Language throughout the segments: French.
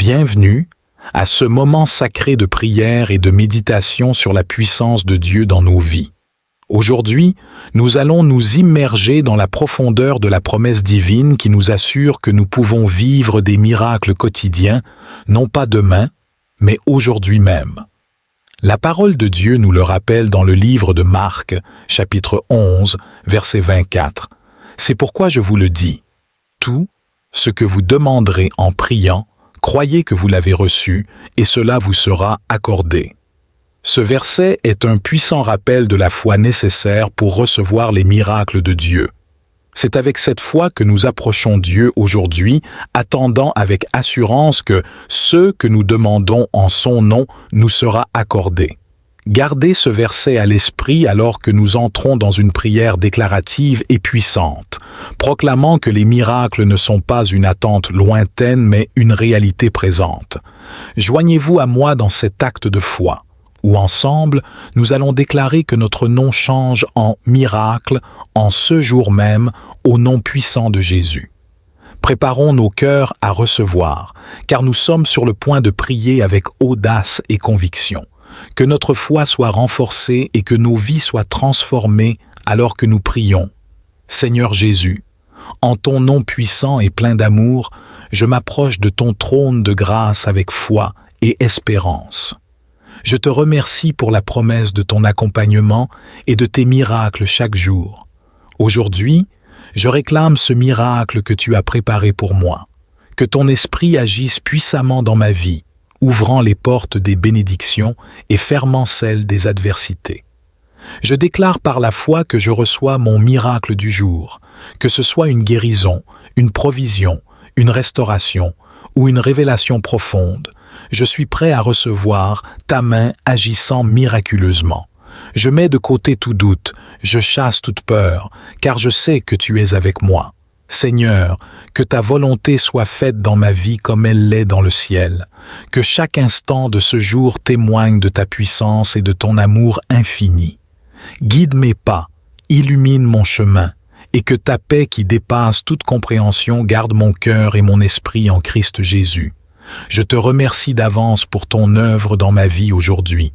Bienvenue à ce moment sacré de prière et de méditation sur la puissance de Dieu dans nos vies. Aujourd'hui, nous allons nous immerger dans la profondeur de la promesse divine qui nous assure que nous pouvons vivre des miracles quotidiens, non pas demain, mais aujourd'hui même. La parole de Dieu nous le rappelle dans le livre de Marc, chapitre 11, verset 24. C'est pourquoi je vous le dis. Tout ce que vous demanderez en priant, croyez que vous l'avez reçu, et cela vous sera accordé. Ce verset est un puissant rappel de la foi nécessaire pour recevoir les miracles de Dieu. C'est avec cette foi que nous approchons Dieu aujourd'hui, attendant avec assurance que ce que nous demandons en son nom nous sera accordé. Gardez ce verset à l'esprit alors que nous entrons dans une prière déclarative et puissante, proclamant que les miracles ne sont pas une attente lointaine mais une réalité présente. Joignez-vous à moi dans cet acte de foi, où ensemble, nous allons déclarer que notre nom change en miracle en ce jour même au nom puissant de Jésus. Préparons nos cœurs à recevoir, car nous sommes sur le point de prier avec audace et conviction. Que notre foi soit renforcée et que nos vies soient transformées alors que nous prions. Seigneur Jésus, en ton nom puissant et plein d'amour, je m'approche de ton trône de grâce avec foi et espérance. Je te remercie pour la promesse de ton accompagnement et de tes miracles chaque jour. Aujourd'hui, je réclame ce miracle que tu as préparé pour moi. Que ton esprit agisse puissamment dans ma vie, ouvrant les portes des bénédictions et fermant celles des adversités. Je déclare par la foi que je reçois mon miracle du jour, que ce soit une guérison, une provision, une restauration ou une révélation profonde. Je suis prêt à recevoir ta main agissant miraculeusement. Je mets de côté tout doute, je chasse toute peur, car je sais que tu es avec moi. Seigneur, que ta volonté soit faite dans ma vie comme elle l'est dans le ciel. Que chaque instant de ce jour témoigne de ta puissance et de ton amour infini. Guide mes pas, illumine mon chemin, et que ta paix qui dépasse toute compréhension garde mon cœur et mon esprit en Christ Jésus. Je te remercie d'avance pour ton œuvre dans ma vie aujourd'hui.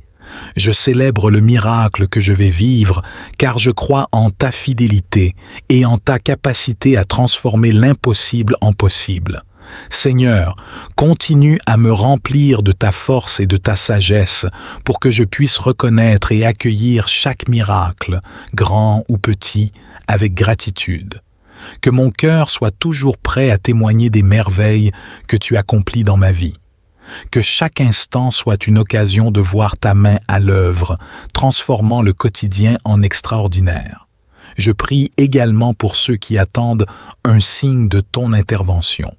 Je célèbre le miracle que je vais vivre, car je crois en ta fidélité et en ta capacité à transformer l'impossible en possible. Seigneur, continue à me remplir de ta force et de ta sagesse pour que je puisse reconnaître et accueillir chaque miracle, grand ou petit, avec gratitude. Que mon cœur soit toujours prêt à témoigner des merveilles que tu accomplis dans ma vie. Que chaque instant soit une occasion de voir ta main à l'œuvre, transformant le quotidien en extraordinaire. Je prie également pour ceux qui attendent un signe de ton intervention.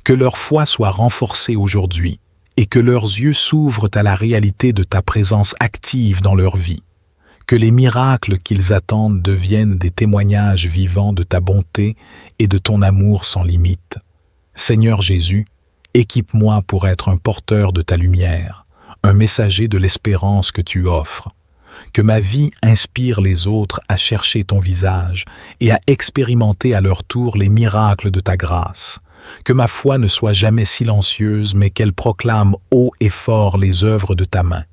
Que leur foi soit renforcée aujourd'hui et que leurs yeux s'ouvrent à la réalité de ta présence active dans leur vie. Que les miracles qu'ils attendent deviennent des témoignages vivants de ta bonté et de ton amour sans limite. Seigneur Jésus, équipe-moi pour être un porteur de ta lumière, un messager de l'espérance que tu offres. Que ma vie inspire les autres à chercher ton visage et à expérimenter à leur tour les miracles de ta grâce. Que ma foi ne soit jamais silencieuse, mais qu'elle proclame haut et fort les œuvres de ta main.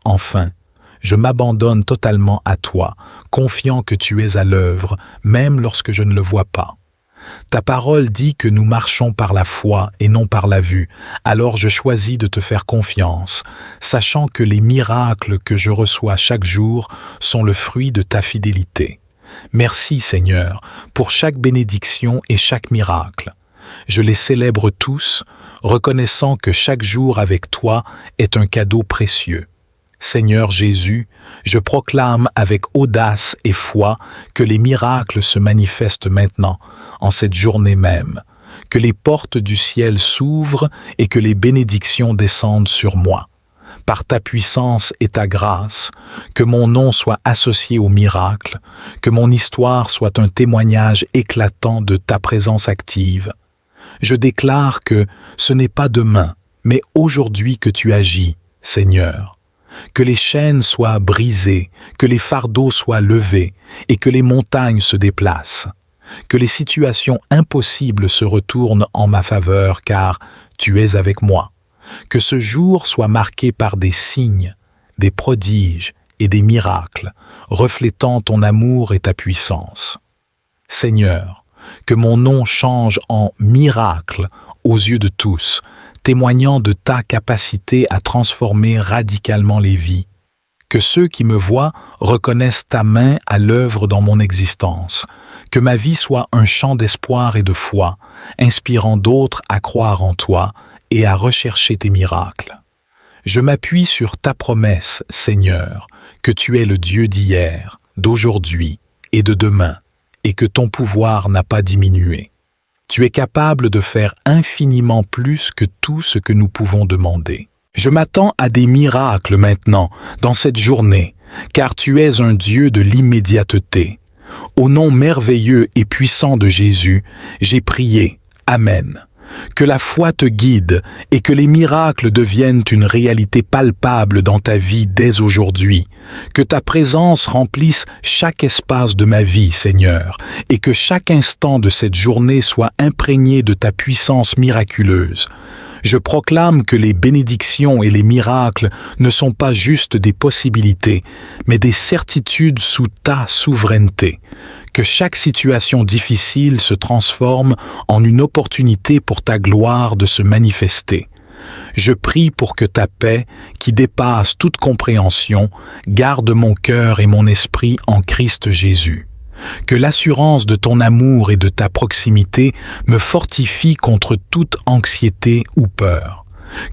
Enfin, je m'abandonne totalement à toi, confiant que tu es à l'œuvre, même lorsque je ne le vois pas. Ta parole dit que nous marchons par la foi et non par la vue, alors je choisis de te faire confiance, sachant que les miracles que je reçois chaque jour sont le fruit de ta fidélité. Merci Seigneur pour chaque bénédiction et chaque miracle. Je les célèbre tous, reconnaissant que chaque jour avec toi est un cadeau précieux. Seigneur Jésus, je proclame avec audace et foi que les miracles se manifestent maintenant, en cette journée même, que les portes du ciel s'ouvrent et que les bénédictions descendent sur moi. Par ta puissance et ta grâce, que mon nom soit associé aux miracles, que mon histoire soit un témoignage éclatant de ta présence active. Je déclare que ce n'est pas demain, mais aujourd'hui que tu agis, Seigneur. Que les chaînes soient brisées, que les fardeaux soient levés et que les montagnes se déplacent. Que les situations impossibles se retournent en ma faveur, car tu es avec moi. Que ce jour soit marqué par des signes, des prodiges et des miracles, reflétant ton amour et ta puissance. Seigneur, que mon nom change en miracle aux yeux de tous, témoignant de ta capacité à transformer radicalement les vies. Que ceux qui me voient reconnaissent ta main à l'œuvre dans mon existence. Que ma vie soit un chant d'espoir et de foi, inspirant d'autres à croire en toi et à rechercher tes miracles. Je m'appuie sur ta promesse, Seigneur, que tu es le Dieu d'hier, d'aujourd'hui et de demain, et que ton pouvoir n'a pas diminué. Tu es capable de faire infiniment plus que tout ce que nous pouvons demander. Je m'attends à des miracles maintenant, dans cette journée, car tu es un Dieu de l'immédiateté. Au nom merveilleux et puissant de Jésus, j'ai prié. Amen. Que la foi te guide et que les miracles deviennent une réalité palpable dans ta vie dès aujourd'hui. Que ta présence remplisse chaque espace de ma vie, Seigneur, et que chaque instant de cette journée soit imprégné de ta puissance miraculeuse. Je proclame que les bénédictions et les miracles ne sont pas juste des possibilités, mais des certitudes sous ta souveraineté. Que chaque situation difficile se transforme en une opportunité pour ta gloire de se manifester. Je prie pour que ta paix, qui dépasse toute compréhension, garde mon cœur et mon esprit en Christ Jésus. Que l'assurance de ton amour et de ta proximité me fortifie contre toute anxiété ou peur.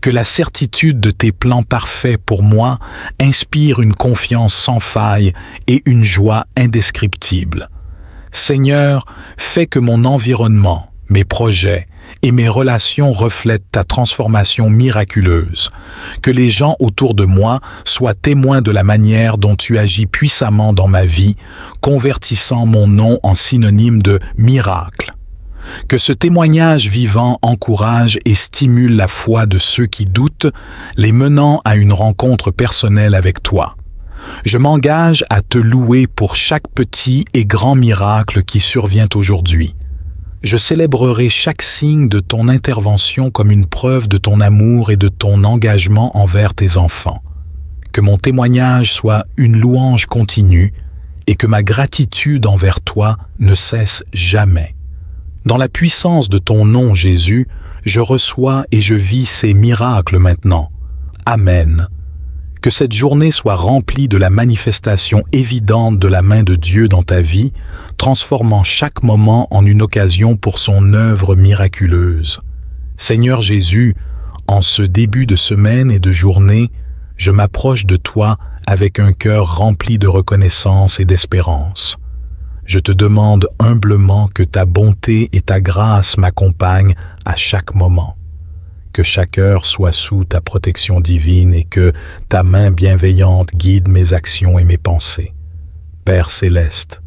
Que la certitude de tes plans parfaits pour moi inspire une confiance sans faille et une joie indescriptible. Seigneur, fais que mon environnement, mes projets et mes relations reflètent ta transformation miraculeuse. Que les gens autour de moi soient témoins de la manière dont tu agis puissamment dans ma vie, convertissant mon nom en synonyme de miracle. Que ce témoignage vivant encourage et stimule la foi de ceux qui doutent, les menant à une rencontre personnelle avec toi. Je m'engage à te louer pour chaque petit et grand miracle qui survient aujourd'hui. Je célébrerai chaque signe de ton intervention comme une preuve de ton amour et de ton engagement envers tes enfants. Que mon témoignage soit une louange continue et que ma gratitude envers toi ne cesse jamais. Dans la puissance de ton nom, Jésus, je reçois et je vis ces miracles maintenant. Amen. Que cette journée soit remplie de la manifestation évidente de la main de Dieu dans ta vie, transformant chaque moment en une occasion pour son œuvre miraculeuse. Seigneur Jésus, en ce début de semaine et de journée, je m'approche de toi avec un cœur rempli de reconnaissance et d'espérance. Je te demande humblement que ta bonté et ta grâce m'accompagnent à chaque moment. Que chaque heure soit sous ta protection divine et que ta main bienveillante guide mes actions et mes pensées. Père céleste,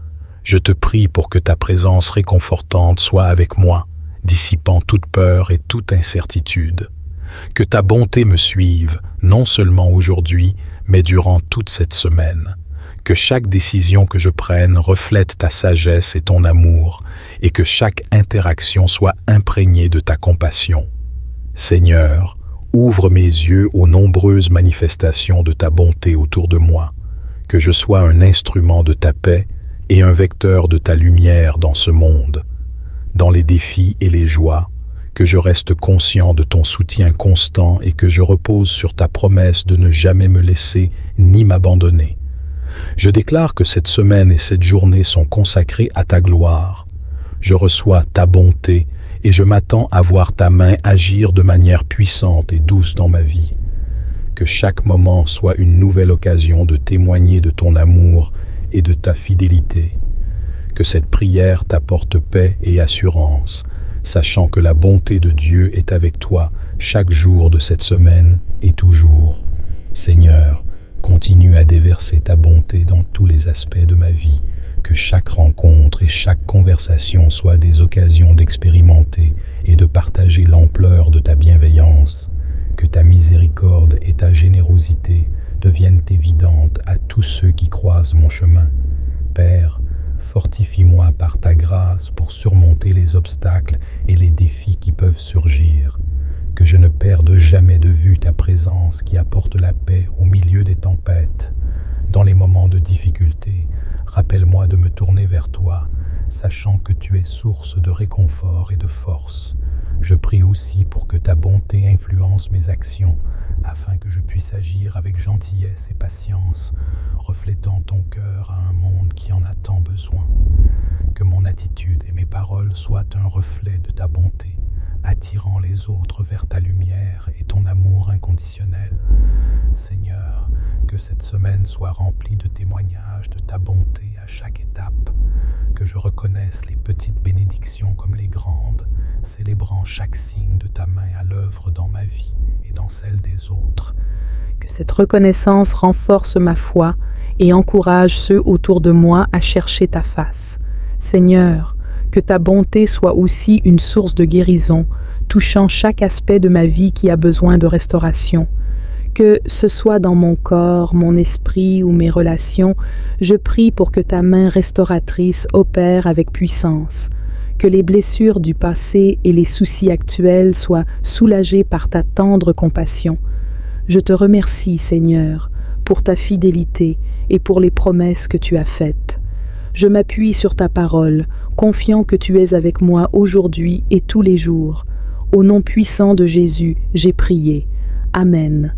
je te prie pour que ta présence réconfortante soit avec moi, dissipant toute peur et toute incertitude. Que ta bonté me suive, non seulement aujourd'hui, mais durant toute cette semaine. Que chaque décision que je prenne reflète ta sagesse et ton amour, et que chaque interaction soit imprégnée de ta compassion. Seigneur, ouvre mes yeux aux nombreuses manifestations de ta bonté autour de moi, que je sois un instrument de ta paix et un vecteur de ta lumière dans ce monde. Dans les défis et les joies, que je reste conscient de ton soutien constant et que je repose sur ta promesse de ne jamais me laisser ni m'abandonner. Je déclare que cette semaine et cette journée sont consacrées à ta gloire. Je reçois ta bonté et je m'attends à voir ta main agir de manière puissante et douce dans ma vie. Que chaque moment soit une nouvelle occasion de témoigner de ton amour et de ta fidélité. Que cette prière t'apporte paix et assurance, sachant que la bonté de Dieu est avec toi chaque jour de cette semaine et toujours. Seigneur, continue à déverser ta bonté dans tous les aspects de ma vie. Que chaque rencontre et chaque conversation soient des occasions d'expérimenter et de partager l'ampleur de ta bienveillance. Que ta miséricorde et ta générosité deviennent évidentes à tous ceux qui croisent mon chemin. Père, fortifie-moi par ta grâce pour surmonter les obstacles et les défis qui peuvent surgir. que je ne perde jamais de vue ta présence qui apporte la paix au milieu des tempêtes. Dans les moments de difficulté, rappelle-moi de me tourner vers toi, sachant que tu es source de réconfort et de force. Je prie aussi pour que ta bonté influence mes actions, afin que je puisse agir avec gentillesse et patience, reflétant ton cœur à un monde qui en a tant besoin. Que mon attitude et mes paroles soient un reflet de ta bonté, attirant les autres vers ta lumière et ton amour inconditionnel. Seigneur, que cette semaine soit remplie de témoignages de ta bonté à chaque étape, que je reconnaisse les petites bénédictions comme les grandes, célébrant chaque signe de ta main à l'œuvre dans ma vie et dans celle des autres. Que cette reconnaissance renforce ma foi et encourage ceux autour de moi à chercher ta face. Seigneur, que ta bonté soit aussi une source de guérison, touchant chaque aspect de ma vie qui a besoin de restauration. Que ce soit dans mon corps, mon esprit ou mes relations, je prie pour que ta main restauratrice opère avec puissance. Que les blessures du passé et les soucis actuels soient soulagés par ta tendre compassion. Je te remercie, Seigneur, pour ta fidélité et pour les promesses que tu as faites. Je m'appuie sur ta parole, confiant que tu es avec moi aujourd'hui et tous les jours. Au nom puissant de Jésus, j'ai prié. Amen.